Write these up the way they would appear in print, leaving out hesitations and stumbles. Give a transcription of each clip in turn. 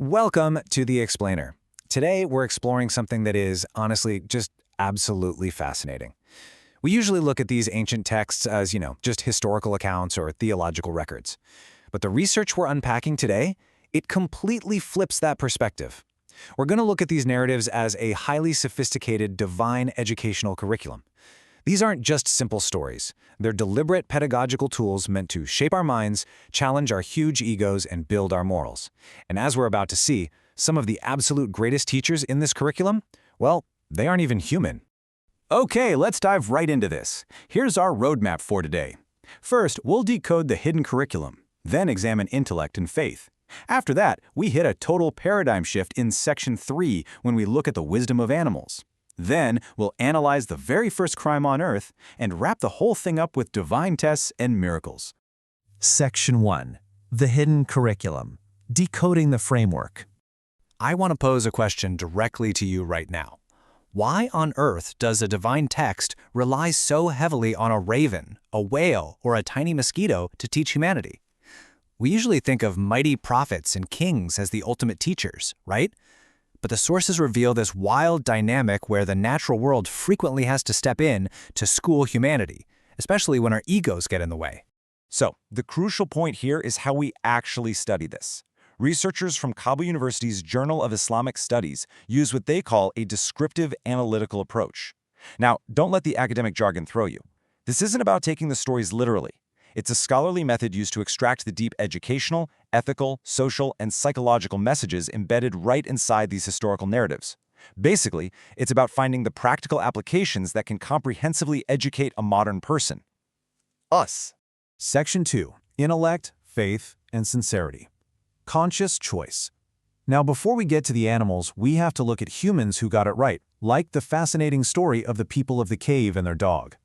Welcome to The Explainer. Today, we're exploring something that is, honestly, just absolutely fascinating. We usually look at these ancient texts as, just historical accounts or theological records. But the research we're unpacking today, it completely flips that perspective. We're going to look at these narratives as a highly sophisticated divine educational curriculum. These aren't just simple stories. They're deliberate pedagogical tools meant to shape our minds, challenge our huge egos, and build our morals. And as we're about to see, some of the absolute greatest teachers in this curriculum, well, they aren't even human. Okay, let's dive right into this. Here's our roadmap for today. First, we'll decode the hidden curriculum, then examine intellect and faith. After that, we hit a total paradigm shift in Section 3 when we look at the wisdom of animals. Then, we'll analyze the very first crime on Earth and wrap the whole thing up with divine tests and miracles. Section 1. The Hidden Curriculum. Decoding the Framework. I want to pose a question directly to you right now. Why on earth does a divine text rely so heavily on a raven, a whale, or a tiny mosquito to teach humanity? We usually think of mighty prophets and kings as the ultimate teachers, right? But the sources reveal this wild dynamic where the natural world frequently has to step in to school humanity, especially when our egos get in the way. So, the crucial point here is how we actually study this. Researchers from Kabul University's Journal of Islamic Studies use what they call a descriptive analytical approach. Now, don't let the academic jargon throw you. This isn't about taking the stories literally. It's a scholarly method used to extract the deep educational, ethical, social, and psychological messages embedded right inside these historical narratives. Basically, it's about finding the practical applications that can comprehensively educate a modern person. Us. Section 2. Intellect, Faith, and Sincerity. Conscious Choice. Now, before we get to the animals, we have to look at humans who got it right, like the fascinating story of the people of the cave and their dog.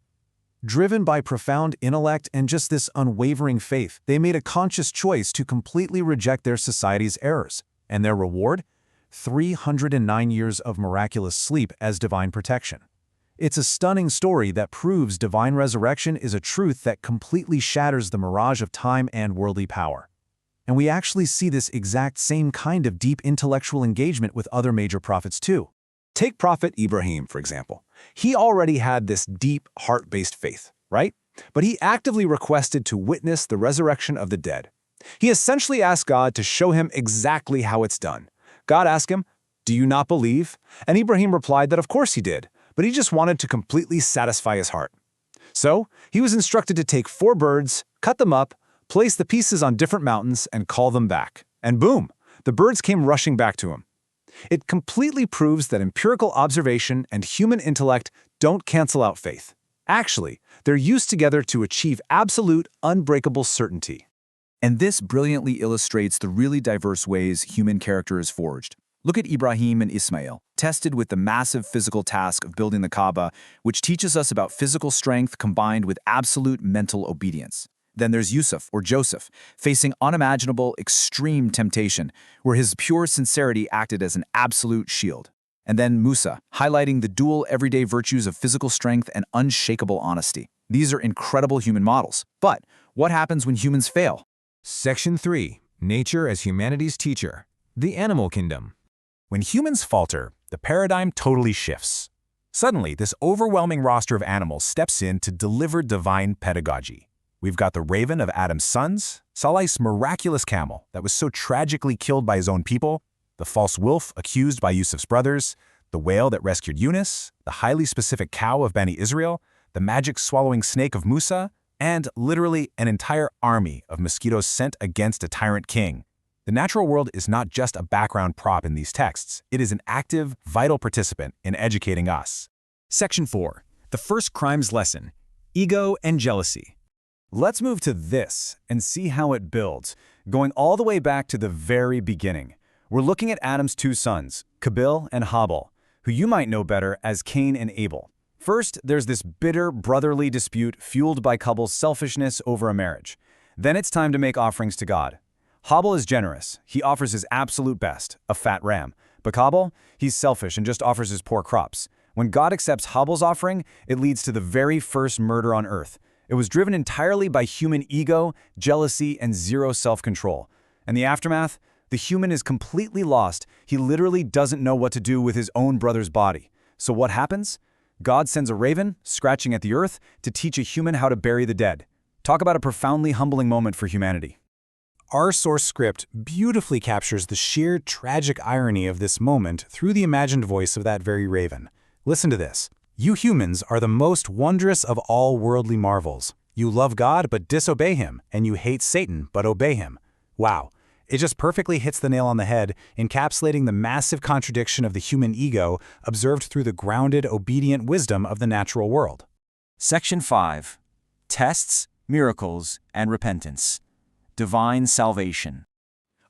Driven by profound intellect and just this unwavering faith, they made a conscious choice to completely reject their society's errors. And their reward? 309 years of miraculous sleep as divine protection. It's a stunning story that proves divine resurrection is a truth that completely shatters the mirage of time and worldly power. And we actually see this exact same kind of deep intellectual engagement with other major prophets too. Take Prophet Ibrahim, for example. He already had this deep, heart-based faith, right? But he actively requested to witness the resurrection of the dead. He essentially asked God to show him exactly how it's done. God asked him, "Do you not believe?" And Ibrahim replied that of course he did, but he just wanted to completely satisfy his heart. So, he was instructed to take 4 birds, cut them up, place the pieces on different mountains, and call them back. And boom, the birds came rushing back to him. It completely proves that empirical observation and human intellect don't cancel out faith. Actually, they're used together to achieve absolute, unbreakable certainty. And this brilliantly illustrates the really diverse ways human character is forged. Look at Ibrahim and Ismail, tested with the massive physical task of building the Kaaba, which teaches us about physical strength combined with absolute mental obedience. Then there's Yusuf, or Joseph, facing unimaginable, extreme temptation, where his pure sincerity acted as an absolute shield. And then Musa, highlighting the dual everyday virtues of physical strength and unshakable honesty. These are incredible human models. But what happens when humans fail? Section 3. Nature as humanity's teacher. The animal kingdom. When humans falter, the paradigm totally shifts. Suddenly, this overwhelming roster of animals steps in to deliver divine pedagogy. We've got the raven of Adam's sons, Salih's miraculous camel that was so tragically killed by his own people, the false wolf accused by Yusuf's brothers, the whale that rescued Yunus, the highly specific cow of Bani Israel, the magic-swallowing snake of Musa, and literally an entire army of mosquitoes sent against a tyrant king. The natural world is not just a background prop in these texts. It is an active, vital participant in educating us. Section 4. The First Crimes Lesson. Ego and Jealousy. Let's move to this and see how it builds, going all the way back to the very beginning. We're looking at Adam's 2 sons, Kabil and Habal, who you might know better as Cain and Abel. First, there's this bitter brotherly dispute fueled by Kabil's selfishness over a marriage. Then it's time to make offerings to God. Habal is generous. He offers his absolute best, a fat ram. But Kabil, he's selfish and just offers his poor crops. When God accepts Habal's offering, it leads to the very first murder on earth. It was driven entirely by human ego, jealousy, and zero self-control. And the aftermath? The human is completely lost. He literally doesn't know what to do with his own brother's body. So what happens? God sends a raven, scratching at the earth, to teach a human how to bury the dead. Talk about a profoundly humbling moment for humanity. Our source script beautifully captures the sheer tragic irony of this moment through the imagined voice of that very raven. Listen to this. You humans are the most wondrous of all worldly marvels. You love God but disobey him, and you hate Satan but obey him. Wow. It just perfectly hits the nail on the head, encapsulating the massive contradiction of the human ego observed through the grounded, obedient wisdom of the natural world. Section 5. Tests, Miracles, and Repentance. Divine Salvation.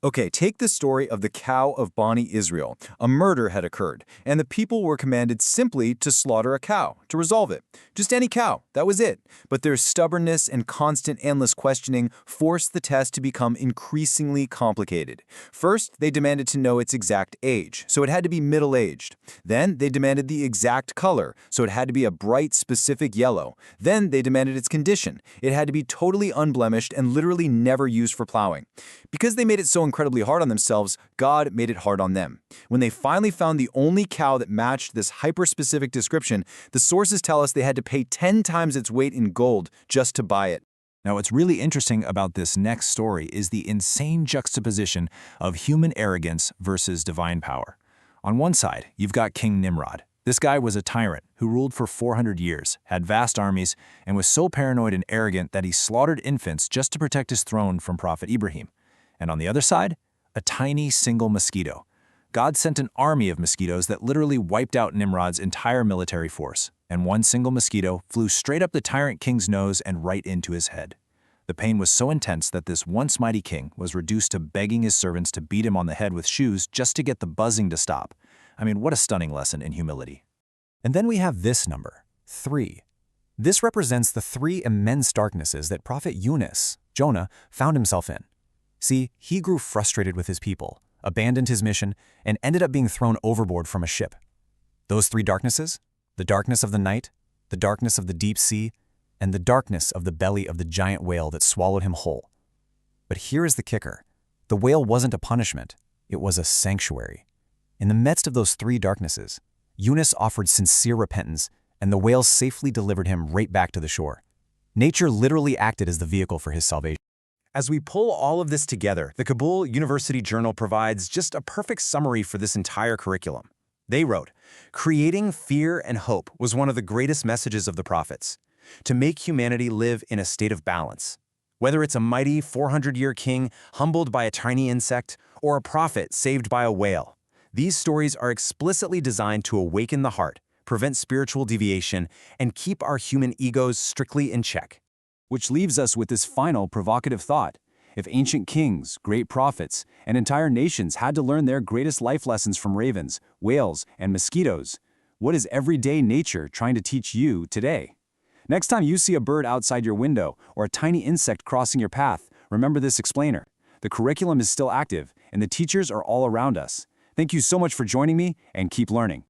Okay, take the story of the cow of Bani Israel. A murder had occurred, and the people were commanded simply to slaughter a cow, to resolve it. Just any cow, that was it. But their stubbornness and constant endless questioning forced the test to become increasingly complicated. First, they demanded to know its exact age, so it had to be middle-aged. Then, they demanded the exact color, so it had to be a bright, specific yellow. Then, they demanded its condition. It had to be totally unblemished and literally never used for plowing. Because they made it so incredibly hard on themselves, God made it hard on them. When they finally found the only cow that matched this hyper-specific description, the sources tell us they had to pay 10 times its weight in gold just to buy it. Now, what's really interesting about this next story is the insane juxtaposition of human arrogance versus divine power. On one side, you've got King Nimrod. This guy was a tyrant who ruled for 400 years, had vast armies, and was so paranoid and arrogant that he slaughtered infants just to protect his throne from Prophet Ibrahim. And on the other side, a tiny single mosquito. God sent an army of mosquitoes that literally wiped out Nimrod's entire military force, and one single mosquito flew straight up the tyrant king's nose and right into his head. The pain was so intense that this once mighty king was reduced to begging his servants to beat him on the head with shoes just to get the buzzing to stop. I mean, what a stunning lesson in humility. And then we have this number, 3. This represents the 3 immense darknesses that Prophet Yunus, Jonah, found himself in. See, he grew frustrated with his people, abandoned his mission, and ended up being thrown overboard from a ship. Those 3 darknesses, the darkness of the night, the darkness of the deep sea, and the darkness of the belly of the giant whale that swallowed him whole. But here is the kicker. The whale wasn't a punishment, it was a sanctuary. In the midst of those 3 darknesses, Yunus offered sincere repentance, and the whale safely delivered him right back to the shore. Nature literally acted as the vehicle for his salvation. As we pull all of this together, the Kabul University Journal provides just a perfect summary for this entire curriculum. They wrote, "Creating fear and hope was one of the greatest messages of the prophets, to make humanity live in a state of balance. Whether it's a mighty 400-year king humbled by a tiny insect or a prophet saved by a whale, these stories are explicitly designed to awaken the heart, prevent spiritual deviation, and keep our human egos strictly in check." Which leaves us with this final provocative thought. If ancient kings, great prophets, and entire nations had to learn their greatest life lessons from ravens, whales, and mosquitoes, what is everyday nature trying to teach you today? Next time you see a bird outside your window or a tiny insect crossing your path, remember this explainer. The curriculum is still active, and the teachers are all around us. Thank you so much for joining me, and keep learning.